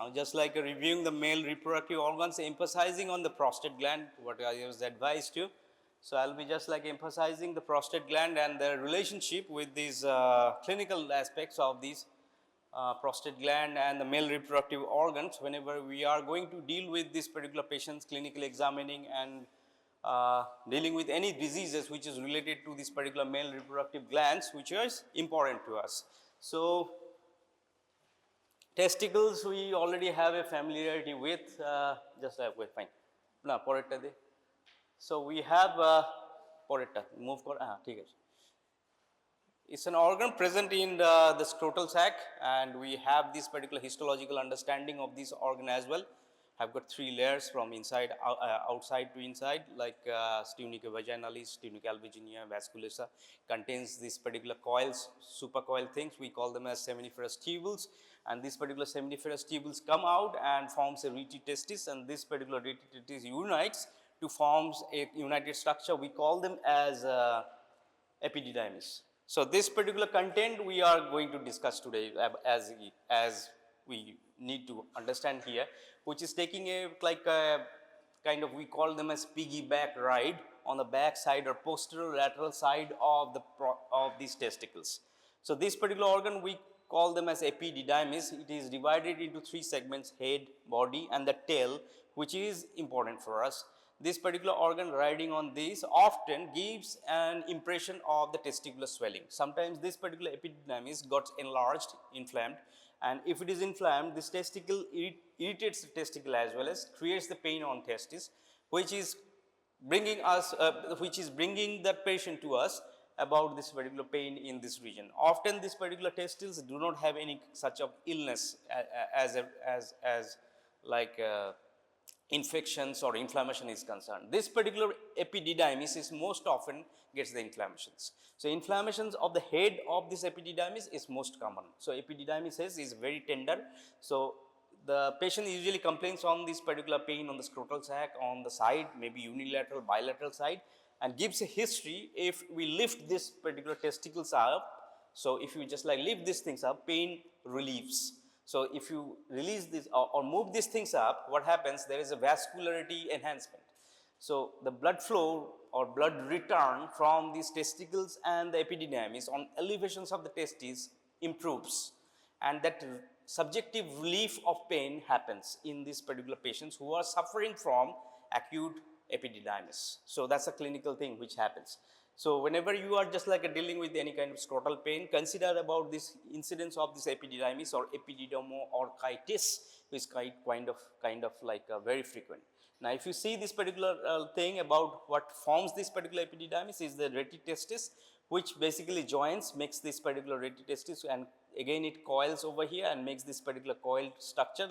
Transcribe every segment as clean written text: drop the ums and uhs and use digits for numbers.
Now, just like reviewing the male reproductive organs, emphasizing on the prostate gland, what I was advised to. So, I will be just like emphasizing the prostate gland and the relationship with these clinical aspects of these prostate gland and the male reproductive organs whenever we are going to deal with this particular patients clinically examining and dealing with any diseases which is related to this particular male reproductive glands, which is important to us. So, testicles we already have a familiarity with, just wait, fine. Na poretta de. So, we have poretta, move kor, theek hai. It's an organ present in the scrotal sac, and we have this particular histological understanding of this organ as well. Have got 3 layers from inside outside to inside, like tunica vaginalis, tunica albuginea, vasculosa, contains this particular coils, supercoil things. We call them as seminiferous tubules, and these particular seminiferous tubules come out and forms a rete testis, and this particular rete testis unites to forms a united structure. We call them as epididymis. So, this particular content we are going to discuss today as we need to understand here, which is taking a like a kind of, we call them as piggyback ride on the back side or posterior lateral side of these testicles. So, this particular organ we call them as epididymis. It is divided into 3 segments: head, body and the tail, which is important for us. This particular organ riding on this often gives an impression of the testicular swelling. Sometimes this particular epididymis got enlarged, inflamed, and if it is inflamed, this testicle irritates the testicle as well as creates the pain on testis, which is bringing the patient to us about this particular pain in this region. Often these particular testicles do not have any such of illness as like infections or inflammation is concerned. This particular epididymis is most often gets the inflammations. So, inflammations of the head of this epididymis is most common. So, epididymis is very tender. So, the patient usually complains on this particular pain on the scrotal sac, on the side, maybe unilateral, bilateral side, and gives a history. If we lift this particular testicles up, so if you just like lift these things up, pain relieves. So, if you release this or move these things up, what happens? There is a vascularity enhancement. So, the blood flow or blood return from these testicles and the epididymis on elevations of the testes improves, and that subjective relief of pain happens in these particular patients who are suffering from acute epididymis. So, that is a clinical thing which happens. So, whenever you are just like dealing with any kind of scrotal pain, consider about this incidence of this epididymis or epididymoorchitis, which is kind of like very frequent. Now, if you see this particular thing about what forms this particular epididymis is the rete testis, which basically joins, makes this particular rete testis, and again it coils over here and makes this particular coiled structure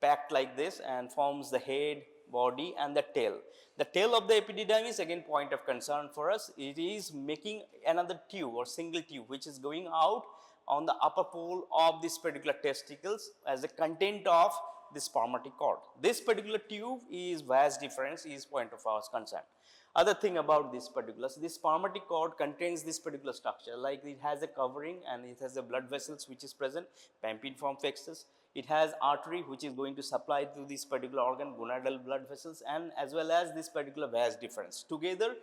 packed like this and forms the head, body and the tail. The tail of the epididymis, again point of concern for us, it is making another tube or single tube which is going out on the upper pole of this particular testicles as the content of this spermatic cord. This particular tube is vas deferens, is point of our concern. Other thing about this particular, so this spermatic cord contains this particular structure, like it has a covering and it has a blood vessels which is present, pampiniform plexus. It has artery which is going to supply to this particular organ, gonadal blood vessels, and as well as this particular vas deferens. Together,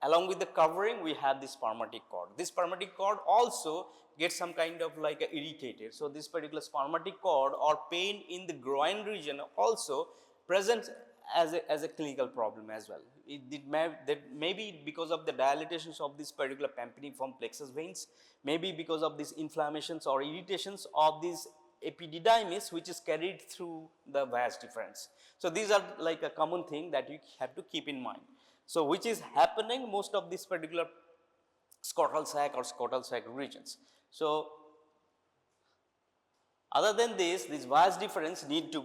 along with the covering, we have this spermatic cord. This spermatic cord also gets some kind of like irritated. So, this particular spermatic cord or pain in the groin region also presents as a clinical problem as well. That may be because of the dilatations of this particular pampiniform plexus veins, maybe because of these inflammations or irritations of these epididymis which is carried through the vas deferens. So, these are like a common thing that you have to keep in mind. So, which is happening most of this particular scrotal sac or scrotal sac regions. So, other than this vas deferens need to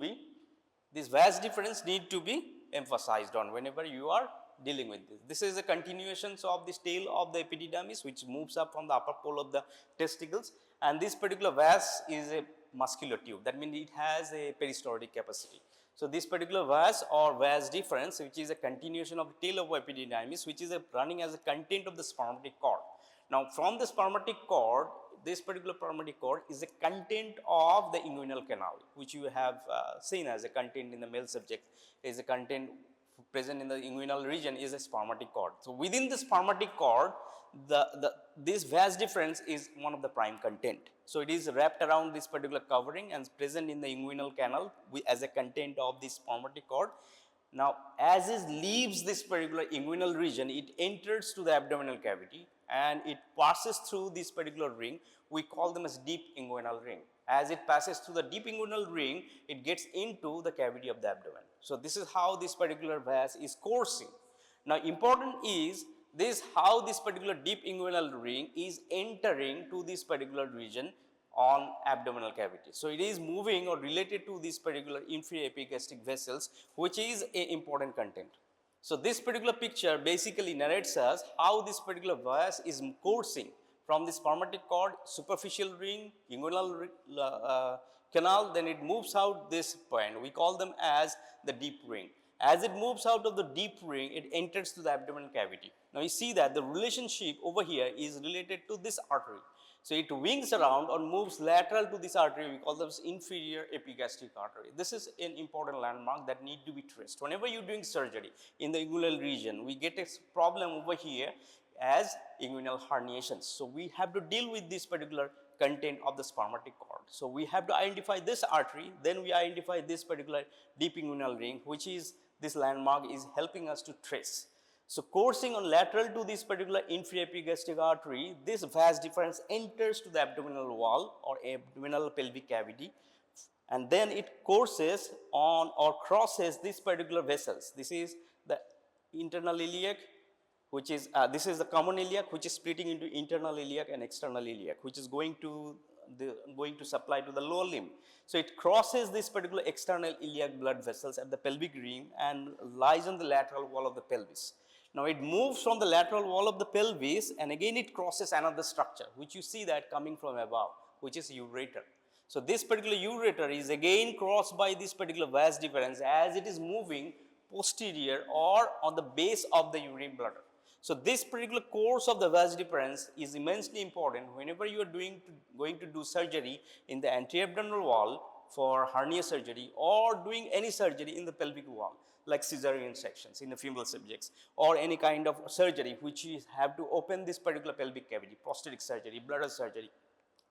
be emphasized on whenever you are dealing with this. This is a continuation of this tail of the epididymis which moves up from the upper pole of the testicles, and this particular vas is a muscular tube, that means it has a peristaltic capacity. So, this particular vas or vas deferens, which is a continuation of the tail of epididymis, which is running as a content of the spermatic cord. Now, from the spermatic cord, This particular palmatic cord is a content of the inguinal canal, which you have seen as a content in the male subject, is a content present in the inguinal region is a spermatic cord. So within the spermatic cord, this vas deferens is one of the prime content. So it is wrapped around this particular covering and present in the inguinal canal as a content of this spermatic cord. Now, as it leaves this particular inguinal region, it enters to the abdominal cavity and it passes through this particular ring. We call them as deep inguinal ring. As it passes through the deep inguinal ring, it gets into the cavity of the abdomen. So this is how this particular vas is coursing. Now, important is this how this particular deep inguinal ring is entering to this particular region on abdominal cavity. So it is moving or related to this particular inferior epigastric vessels, which is an important content. So this particular picture basically narrates us how this particular vas is coursing from this spermatic cord, superficial ring, inguinal canal, then it moves out this point. We call them as the deep ring. As it moves out of the deep ring, it enters to the abdominal cavity. Now you see that the relationship over here is related to this artery. So it wings around or moves lateral to this artery. We call this inferior epigastric artery. This is an important landmark that need to be traced. Whenever you're doing surgery in the inguinal region, we get a problem over here as inguinal herniations. So we have to deal with this particular content of the spermatic cord. So we have to identify this artery, then we identify this particular deep inguinal ring, which is this landmark is helping us to trace. So coursing on lateral to this particular inferior epigastric artery, this vas deferens enters to the abdominal wall or abdominal pelvic cavity, and then it courses on or crosses this particular vessels. This is the internal iliac, which is this is the common iliac, which is splitting into internal iliac and external iliac, which is going to supply to the lower limb. So it crosses this particular external iliac blood vessels at the pelvic ring and lies on the lateral wall of the pelvis. Now it moves from the lateral wall of the pelvis and again it crosses another structure, which you see that coming from above, which is ureter. So this particular ureter is again crossed by this particular vas deferens as it is moving posterior or on the base of the urine bladder. So this particular course of the vas deferens is immensely important whenever you are going to do surgery in the anterior abdominal wall for hernia surgery or doing any surgery in the pelvic wall, like cesarean sections in the female subjects or any kind of surgery which you have to open this particular pelvic cavity, prostatic surgery, bladder surgery,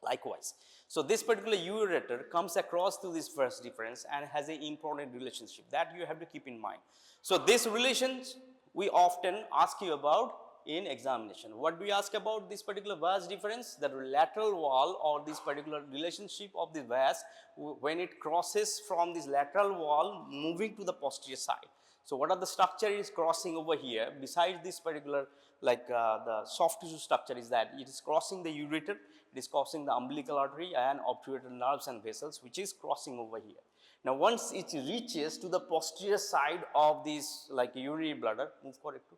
likewise. So this particular ureter comes across to this vas deferens and has an important relationship that you have to keep in mind. So this relations we often ask you about in examination. What do we ask about this particular vas deferens? The lateral wall or this particular relationship of the vas when it crosses from this lateral wall moving to the posterior side. So what are the structure is crossing over here besides this particular like the soft tissue structure is that it is crossing the ureter, it is crossing the umbilical artery and obturator nerves and vessels which is crossing over here. Now once it reaches to the posterior side of this like urinary bladder, move correct to.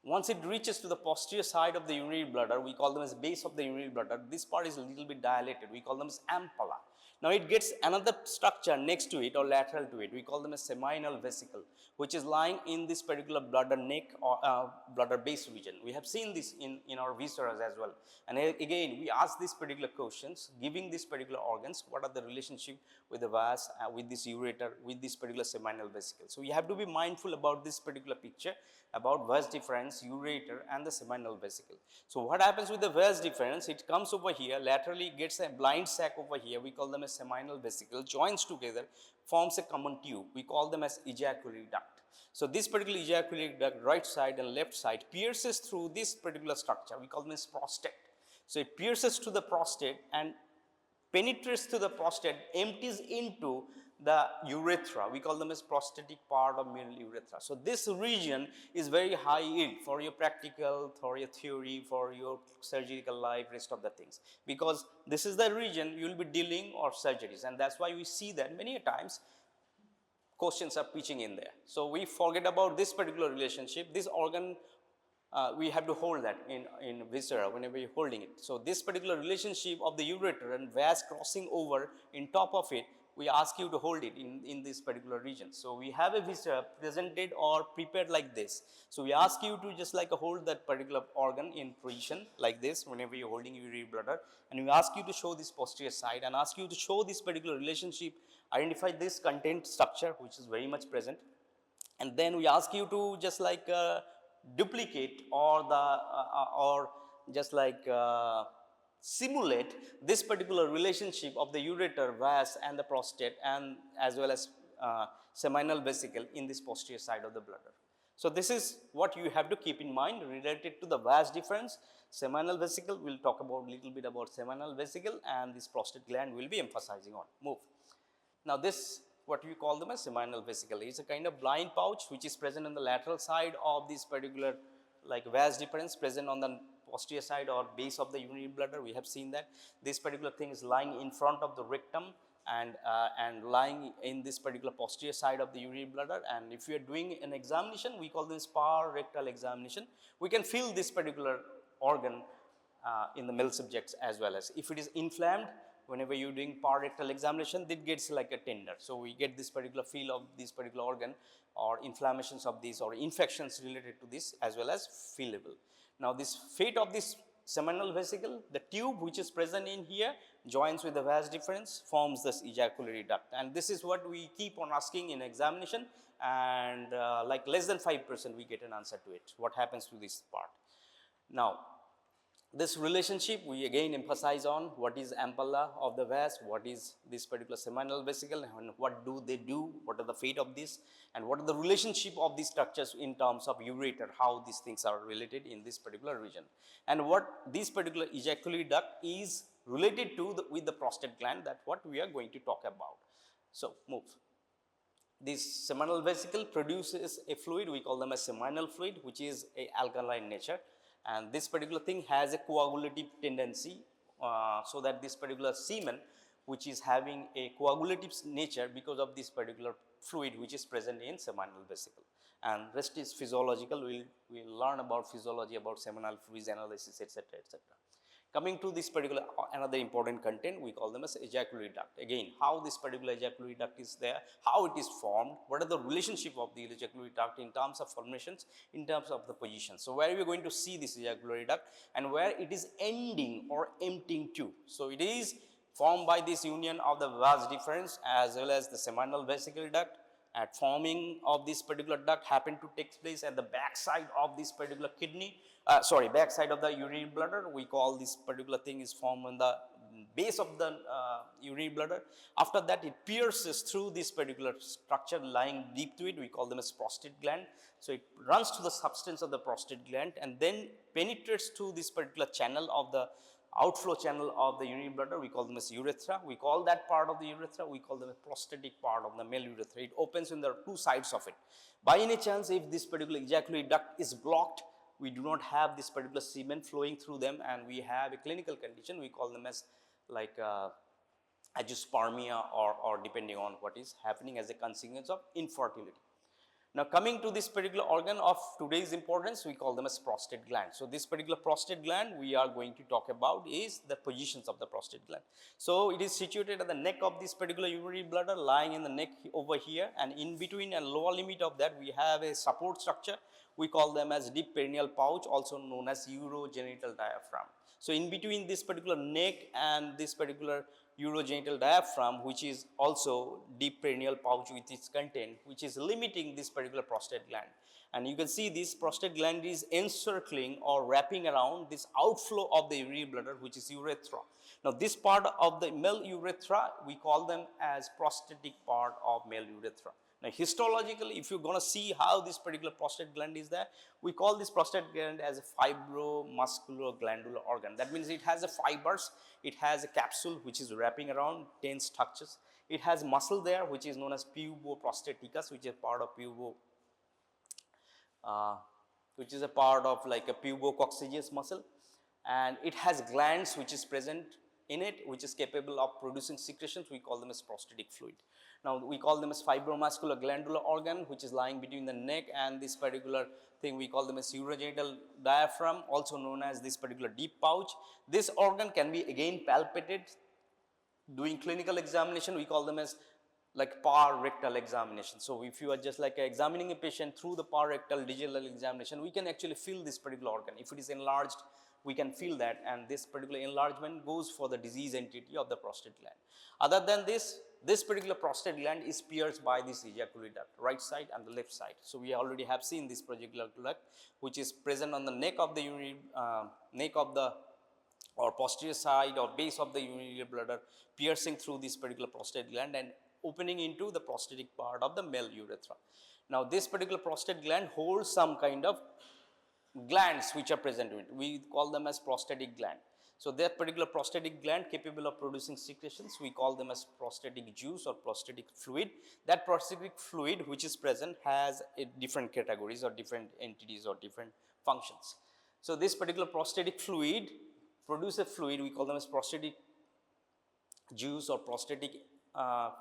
Once it reaches to the posterior side of the urinary bladder, we call them as base of the urinary bladder. This part is a little bit dilated. We call them as ampulla. Now it gets another structure next to it or lateral to it. We call them a seminal vesicle, which is lying in this particular bladder neck or bladder base region. We have seen this in our visceras as well. And again, we ask these particular questions, giving these particular organs, what are the relationship with the vas, with this ureter, with this particular seminal vesicle. So we have to be mindful about this particular picture about vas deferens, ureter and the seminal vesicle. So what happens with the vas deferens? It comes over here, laterally gets a blind sac over here. We call them a seminal vesicle, joins together, forms a common tube. We call them as ejaculatory duct. So this particular ejaculatory duct, right side and left side, pierces through this particular structure. We call them as prostate. So it pierces to the prostate and penetrates to the prostate, empties into the urethra. We call them as prostatic part of male urethra. So this region is very high yield for your practical, for your theory, for your surgical life, rest of the things. Because this is the region you will be dealing or surgeries, and that's why we see that many times questions are pitching in there. So we forget about this particular relationship. This organ we have to hold that in viscera whenever you're holding it. So this particular relationship of the ureter and vas crossing over in top of it we ask you to hold it in this particular region. So we have a viscera presented or prepared like this. So we ask you to just like hold that particular organ in position like this whenever you're holding urinary bladder, and we ask you to show this posterior side and ask you to show this particular relationship, identify this content structure which is very much present, and then we ask you to just like duplicate or just like simulate this particular relationship of the ureter, vas and the prostate, and as well as seminal vesicle in this posterior side of the bladder. So this is what you have to keep in mind related to the vas deferens, seminal vesicle. We'll talk about little bit about seminal vesicle, and this prostate gland will be emphasizing on. Move. Now this, what we call them as seminal vesicle, is a kind of blind pouch which is present on the lateral side of this particular like vas deferens, present on the posterior side or base of the urinary bladder. We have seen that this particular thing is lying in front of the rectum and lying in this particular posterior side of the urinary bladder. And if we are doing an examination, we call this rectal examination, we can feel this particular organ in the male subjects as well. As if it is inflamed, whenever you're doing rectal examination, it gets like a tender. So we get this particular feel of this particular organ, or inflammations of these or infections related to this as well as feelable. Now this fate of this seminal vesicle, the tube which is present in here joins with the vas deferens, forms this ejaculatory duct, and this is what we keep on asking in examination, and like less than 5% we get an answer to it, what happens to this part. Now this relationship we again emphasize on what is ampulla of the vas, what is this particular seminal vesicle, and what do they do, what are the fate of this, and what are the relationship of these structures in terms of ureter, how these things are related in this particular region, and what this particular ejaculatory duct is related to with the prostate gland, that what we are going to talk about. So move. This seminal vesicle produces a fluid, we call them a seminal fluid, which is a alkaline nature. And this particular thing has a coagulative tendency, so that this particular semen, which is having a coagulative nature because of this particular fluid which is present in seminal vesicle. And rest is physiological. We'll learn about physiology, about seminal fluids analysis, etc., etc. Coming to this particular another important content, we call them as ejaculatory duct. Again, how this particular ejaculatory duct is there, how it is formed, what are the relationship of the ejaculatory duct in terms of formations, in terms of the position. So where we are going to see this ejaculatory duct and where it is ending or emptying to. So it is formed by this union of the vas deferens as well as the seminal vesicle duct. At forming of this particular duct happen to take place at the back side of this particular back side of the urinary bladder. We call this particular thing is formed on the base of the urinary bladder. After that, it pierces through this particular structure lying deep to it. We call them as prostate gland. So it runs to the substance of the prostate gland and then penetrates through this particular channel of the outflow channel of the urinary bladder. We call them as urethra. We call that part of the urethra, we call them a prostatic part of the male urethra. It opens in the two sides of it. By any chance, if this particular ejaculatory duct is blocked, we do not have this particular semen flowing through them, and we have a clinical condition. We call them as like agiospermia, or depending on what is happening as a consequence of infertility. Now coming to this particular organ of today's importance, we call them as prostate gland. So this particular prostate gland we are going to talk about is the positions of the prostate gland. So it is situated at the neck of this particular urinary bladder, lying in the neck over here, and in between and lower limit of that we have a support structure. We call them as deep perineal pouch, also known as urogenital diaphragm. So in between this particular neck and this particular urogenital diaphragm, which is also deep perineal pouch with its content, which is limiting this particular prostate gland. And you can see this prostate gland is encircling or wrapping around this outflow of the urinary bladder, which is urethra. Now this part of the male urethra, we call them as prostatic part of male urethra. Now histologically, if you're going to see how this particular prostate gland is there, we call this prostate gland as a fibromuscular glandular organ. That means it has a fibers, it has a capsule which is wrapping around 10 structures. It has muscle there which is known as puboprostaticus, which is part of which is a part of like a pubococcygeus muscle, and it has glands which is present in it, which is capable of producing secretions. We call them as prostatic fluid. Now we call them as fibromuscular glandular organ, which is lying between the neck and this particular thing. We call them as urogenital diaphragm, also known as this particular deep pouch. This organ can be again palpated Doing clinical examination, we call them as like par-rectal examination. So if you are just like examining a patient through the par-rectal digital examination, we can actually feel this particular organ. If it is enlarged, we can feel that, and this particular enlargement goes for the disease entity of the prostate gland. Other than this, this particular prostate gland is pierced by this ejaculatory duct, right side and the left side. So we already have seen this particular duct, which is present on the neck of the neck of the or posterior side or base of the urinary bladder, piercing through this particular prostate gland and opening into the prostatic part of the male urethra. Now this particular prostate gland holds some kind of glands which are present in it. We call them as prostatic gland. So that particular prostatic gland capable of producing secretions, we call them as prostatic juice or prostatic fluid. That prostatic fluid which is present has different categories or different entities or different functions. So this particular prostatic fluid produce a fluid, we call them as prostatic juice or prostatic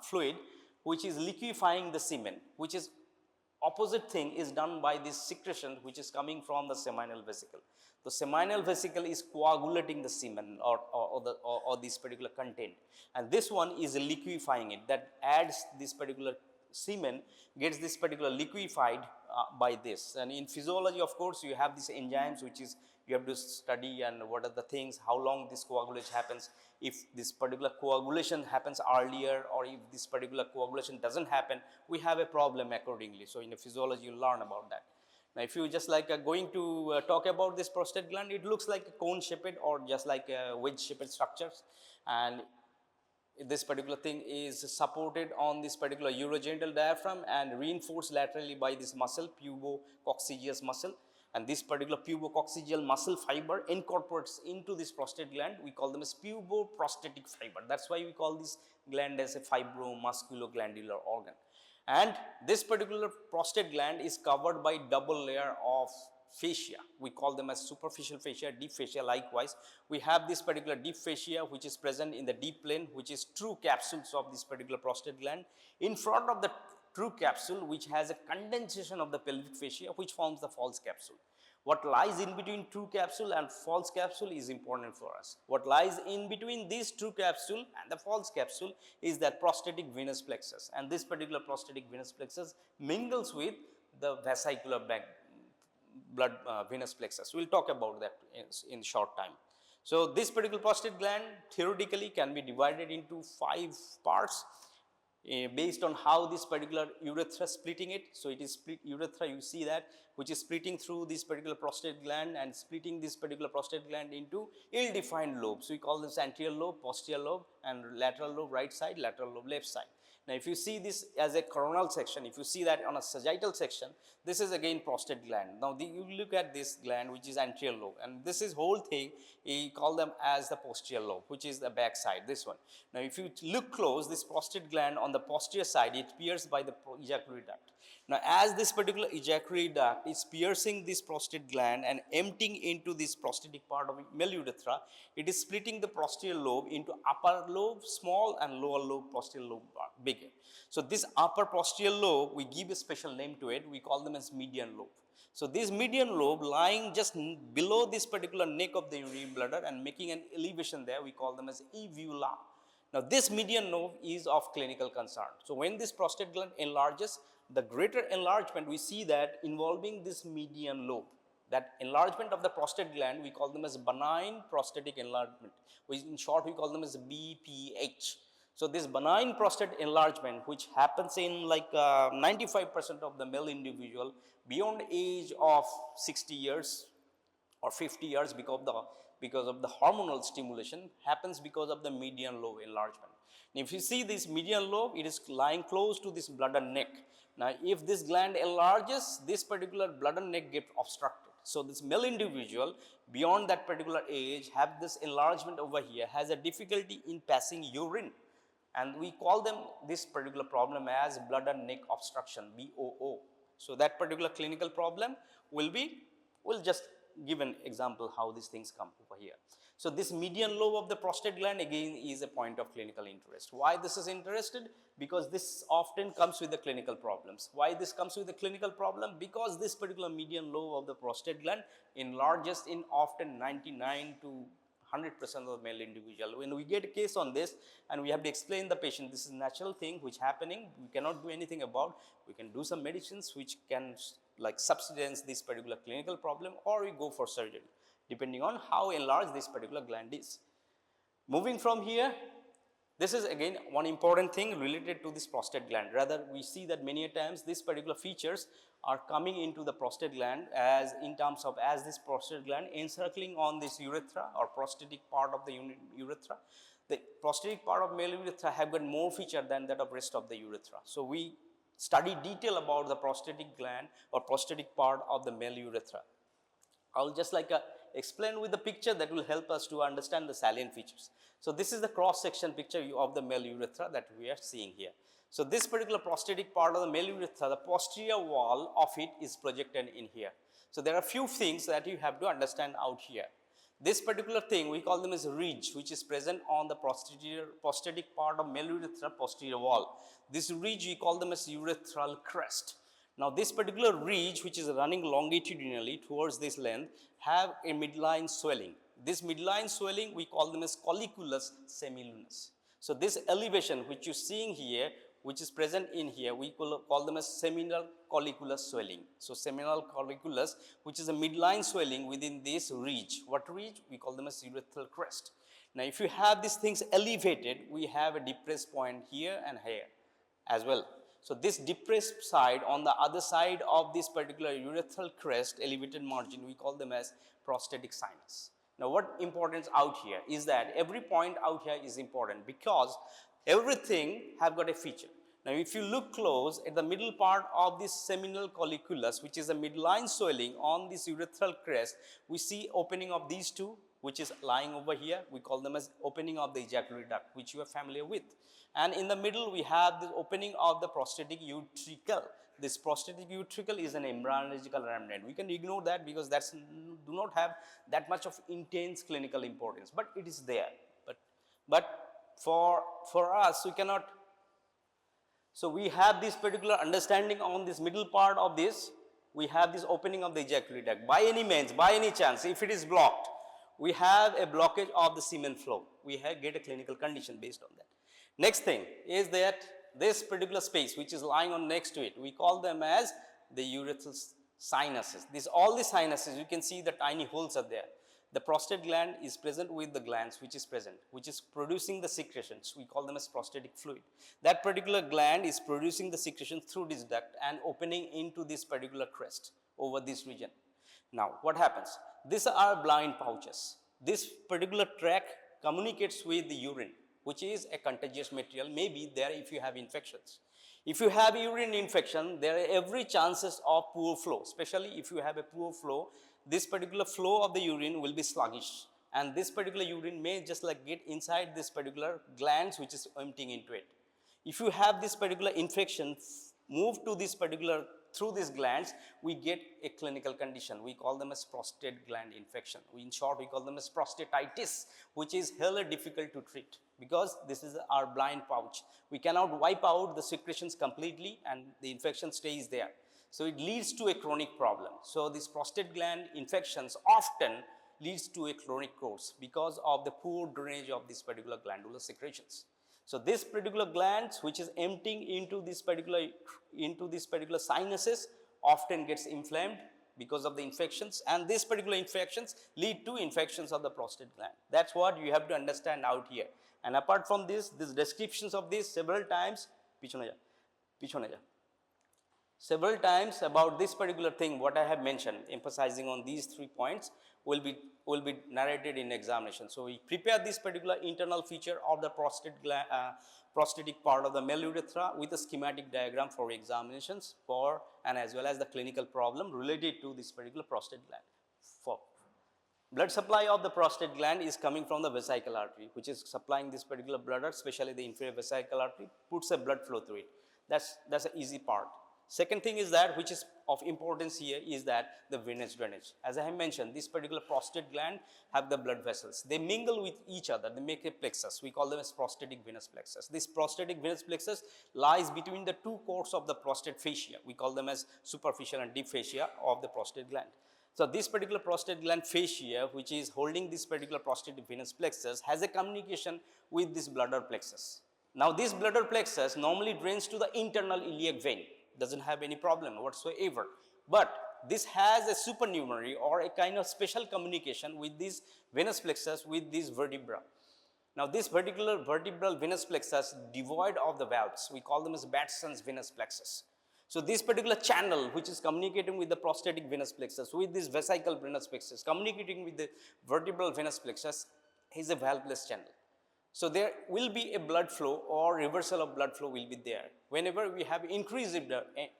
fluid, which is liquefying the semen, which is opposite thing is done by this secretion which is coming from the seminal vesicle. The seminal vesicle is coagulating the semen or this particular content, and this one is liquefying it, that adds this particular semen gets this particular liquefied by this. And in physiology, of course, you have these enzymes which is you have to study, and what are the things, how long this coagulation happens, if this particular coagulation happens earlier or if this particular coagulation doesn't happen, we have a problem accordingly. So in the physiology you learn about that. Now if you just like going to talk about this prostate gland, it looks like a cone shaped or just like a wedge shaped structures, and this particular thing is supported on this particular urogenital diaphragm and reinforced laterally by this muscle, pubococcygeus muscle. And this particular pubococcygeal muscle fiber incorporates into this prostate gland. We call them as puboprostatic fiber. That's why we call this gland as a fibromusculoglandular organ. And this particular prostate gland is covered by double layer of fascia. We call them as superficial fascia, deep fascia. Likewise, we have this particular deep fascia which is present in the deep plane, which is true capsules of this particular prostate gland. In front of the true capsule, which has a condensation of the pelvic fascia, which forms the false capsule. What lies in between true capsule and false capsule is important for us. What lies in between this true capsule and the false capsule is that prostatic venous plexus, and this particular prostatic venous plexus mingles with the vesicular blood venous plexus. We will talk about that in short time. So this particular prostate gland theoretically can be divided into 5 parts. Based on how this particular urethra splitting it. So it is split urethra, you see that, which is splitting through this particular prostate gland and splitting this particular prostate gland into ill-defined lobes. We call this anterior lobe, posterior lobe, and lateral lobe right side, lateral lobe left side. Now if you see this as a coronal section, if you see that on a sagittal section, this is again prostate gland. Now you look at this gland which is anterior lobe, and this is whole thing, we call them as the posterior lobe, which is the back side, this one. Now if you look close, this prostate gland on the posterior side, it pierced by the ejaculatory duct. Now as this particular ejaculatory duct is piercing this prostate gland and emptying into this prostatic part of male urethra, it is splitting the posterior lobe into upper lobe small and lower lobe posterior lobe bigger. So this upper posterior lobe, we give a special name to it, we call them as median lobe. So this median lobe lying just below this particular neck of the urinary bladder and making an elevation there, we call them as uvula. Now this median lobe is of clinical concern. So when this prostate gland enlarges, the greater enlargement we see that involving this median lobe. That enlargement of the prostate gland, we call them as benign prostatic enlargement, which in short we call them as BPH. So this benign prostate enlargement, which happens in like 95% of the male individual beyond age of 60 years or 50 years because of the hormonal stimulation, happens because of the median lobe enlargement. Now, if you see this median lobe, it is lying close to this bladder neck. Now if this gland enlarges, this particular bladder neck gets obstructed. So this male individual beyond that particular age have this enlargement over here, has a difficulty in passing urine. And we call them this particular problem as bladder neck obstruction, BOO. So that particular clinical problem we'll just give an example how these things come over here. So this median lobe of the prostate gland again is a point of clinical interest. Why this is interested? Because this often comes with the clinical problems. Why this comes with the clinical problem? Because this particular median lobe of the prostate gland enlarges in often 99 to 100% of the male individual. When we get a case on this and we have to explain the patient, this is a natural thing which happening, we cannot do anything about, we can do some medicines which can like subsidence this particular clinical problem, or we go for surgery depending on how enlarged this particular gland is. Moving from here, this is again one important thing related to this prostate gland. Rather, we see that many a times these particular features are coming into the prostate gland as in terms of as this prostate gland encircling on this urethra or prostatic part of the urethra. The prostatic part of male urethra have got more feature than that of rest of the urethra. So we study detail about the prostatic gland or prostatic part of the male urethra. I'll just like explain with the picture that will help us to understand the salient features. So this is the cross section picture of the male urethra that we are seeing here. So this particular prostatic part of the male urethra, the posterior wall of it is projected in here. So there are few things that you have to understand out here. This particular thing we call them as ridge, which is present on the prostatic part of male urethra posterior wall. This ridge we call them as urethral crest. Now this particular ridge, which is running longitudinally towards this length, have a midline swelling. This midline swelling we call them as colliculus semilunis. So this elevation which you seeing here, which is present in here, we call them as seminal colliculus swelling. So seminal colliculus, which is a midline swelling within this ridge. What ridge? We call them as urethral crest. Now if you have these things elevated, we have a depressed point here and here as well. So this depressed side on the other side of this particular urethral crest, elevated margin, we call them as prostatic sinus. Now what importance out here is that every point out here is important because everything have got a feature. Now if you look close at the middle part of this seminal colliculus, which is a midline swelling on this urethral crest, we see opening of these two, which is lying over here. We call them as opening of the ejaculatory duct, which you are familiar with. And in the middle we have the opening of the prostatic utricle. This prostatic utricle is an embryological remnant. We can ignore that because that's do not have that much of intense clinical importance, but it is there. But for us we cannot. So we have this particular understanding on this middle part of this. We have this opening of the ejaculatory duct. By any means, by any chance, if it is blocked, we have a blockage of the semen flow. We get a clinical condition based on that. Next thing is that this particular space which is lying on next to it, we call them as the urethral sinuses. All the sinuses, you can see the tiny holes are there. The prostate gland is present with the glands which is producing the secretions. We call them as prostatic fluid. That particular gland is producing the secretion through this duct and opening into this particular crest over this region. Now what happens? These are blind pouches. This particular tract communicates with the urine, which is a contagious material, may be there if you have infections. If you have urine infection, there are every chances of poor flow, especially if you have a poor flow, this particular flow of the urine will be sluggish. And this particular urine may just like get inside this particular glands which is emptying into it. If you have this particular infection move to this particular through these glands, we get a clinical condition. We call them as prostate gland infection. In short, we call them as prostatitis, which is hella difficult to treat because this is our blind pouch. We cannot wipe out the secretions completely and the infection stays there. So it leads to a chronic problem. So these prostate gland infections often leads to a chronic course because of the poor drainage of these particular glandular secretions. So this particular glands which is emptying into this particular sinuses often gets inflamed because of the infections, and these particular infections lead to infections of the prostate gland. That's what you have to understand out here. And apart from this, these descriptions of this several times about this particular thing what I have mentioned, emphasizing on these 3 points will be narrated in examination. So we prepare this particular internal feature of the prostatic part of the male urethra with a schematic diagram for examinations and as well as the clinical problem related to this particular prostate gland. Blood supply of the prostate gland is coming from the vesical artery, which is supplying this particular blood, especially the inferior vesical artery, puts a blood flow through it. That's an easy part. Second thing is that, which is of importance here, is that the venous drainage. As I have mentioned, this particular prostate gland have the blood vessels. They mingle with each other. They make a plexus. We call them as prostatic venous plexus. This prostatic venous plexus lies between the 2 courts of the prostate fascia. We call them as superficial and deep fascia of the prostate gland. So this particular prostate gland fascia, which is holding this particular prostatic venous plexus, has a communication with this bladder plexus. Now this bladder plexus normally drains to the internal iliac vein, doesn't have any problem whatsoever, but this has a supernumerary or a kind of special communication with this venous plexus with this vertebra. Now this particular vertebral venous plexus devoid of the valves, we call them as Batson's venous plexus. So this particular channel which is communicating with the prostatic venous plexus, with this vesical venous plexus, communicating with the vertebral venous plexus, is a valveless channel. So there will be a blood flow or reversal of blood flow will be there whenever we have increased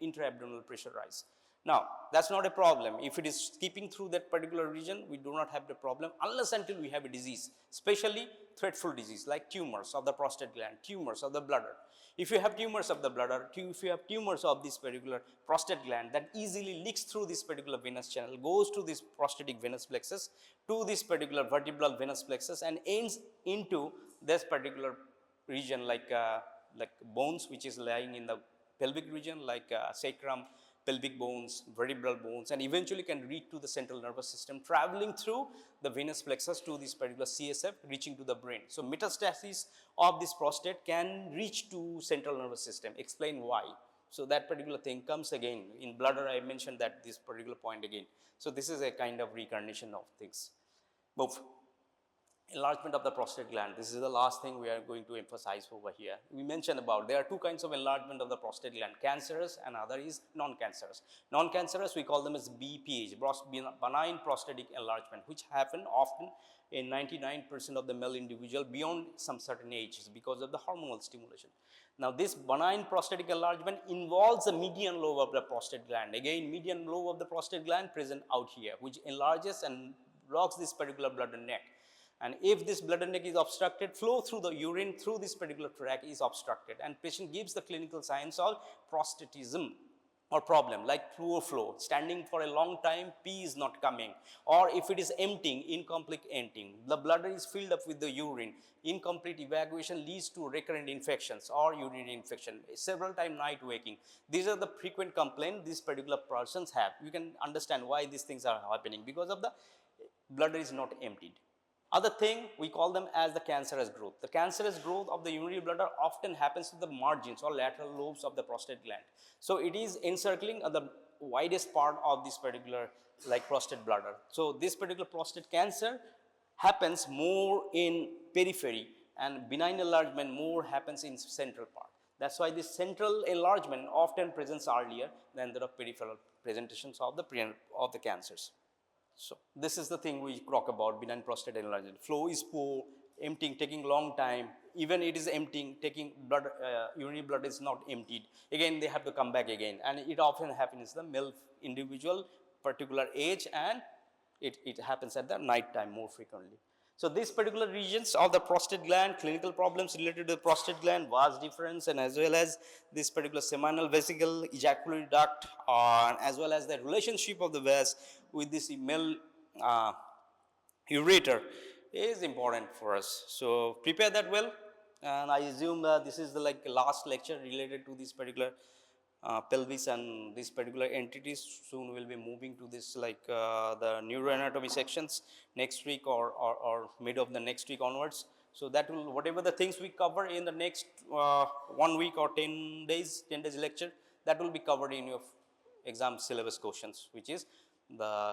intra-abdominal pressure rise. Now that's not a problem. If it is skipping through that particular region, we do not have the problem unless until we have a disease, especially threatful disease like tumors of the prostate gland, tumors of the bladder. If you have tumors of the bladder, if you have tumors of this particular prostate gland, that easily leaks through this particular venous channel, goes to this prostatic venous plexus, to this particular vertebral venous plexus, and ends into this particular region like bones which is lying in the pelvic region, like sacrum, pelvic bones, vertebral bones, and eventually can reach to the central nervous system, traveling through the venous plexus to this particular CSF, reaching to the brain. So metastasis of this prostate can reach to central nervous system. Explain why. So that particular thing comes again in bladder. I mentioned that this particular point again. So this is a kind of reincarnation of things. Move. Enlargement of the prostate gland. This is the last thing we are going to emphasize over here. We mentioned about there are two kinds of enlargement of the prostate gland, cancerous and other is non-cancerous. Non-cancerous we call them as BPH, benign prostatic enlargement, which happen often in 99% of the male individual beyond some certain ages because of the hormonal stimulation. Now this benign prostatic enlargement involves the median lobe of the prostate gland. Again, median lobe of the prostate gland present out here, which enlarges and blocks this particular bladder neck. And if this bladder neck is obstructed, flow through the urine through this particular tract is obstructed, and patient gives the clinical signs of prostatism or problem like poor flow, standing for a long time, pee is not coming, or if it is emptying, incomplete emptying, the bladder is filled up with the urine, incomplete evacuation leads to recurrent infections or urinary infection, several time night waking. These are the frequent complaints these particular persons have. You can understand why these things are happening, because of the bladder is not emptied. Other thing, we call them as the cancerous growth. The cancerous growth of the urinary bladder often happens to the margins or lateral lobes of the prostate gland. So it is encircling the widest part of this particular like prostate bladder. So this particular prostate cancer happens more in periphery, and benign enlargement more happens in central part. That's why this central enlargement often presents earlier than the peripheral presentations of the cancers. So this is the thing we talk about, benign prostate enlargement. Flow is poor, emptying, taking long time. Even it is emptying, taking blood, urinary blood is not emptied. Again, they have to come back again, and it often happens in the male individual, particular age, and it happens at the night time more frequently. So these particular regions of the prostate gland, clinical problems related to the prostate gland, vas deferens, and as well as this particular seminal vesicle, ejaculatory duct, as well as the relationship of the vas with this male ureter is important for us. So prepare that well, and I assume this is the last lecture related to this particular pelvis and these particular entities. Soon we'll be moving to this the neuroanatomy sections next week or mid of the next week onwards. So that will, whatever the things we cover in the next 1 week or 10 days lecture, that will be covered in your exam syllabus questions, which is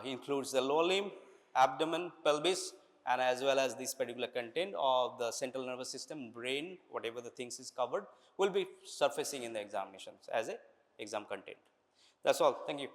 includes the lower limb, abdomen, pelvis, and as well as this particular content of the central nervous system, brain, whatever the things is covered will be surfacing in the examinations as a exam content. That's all. Thank you.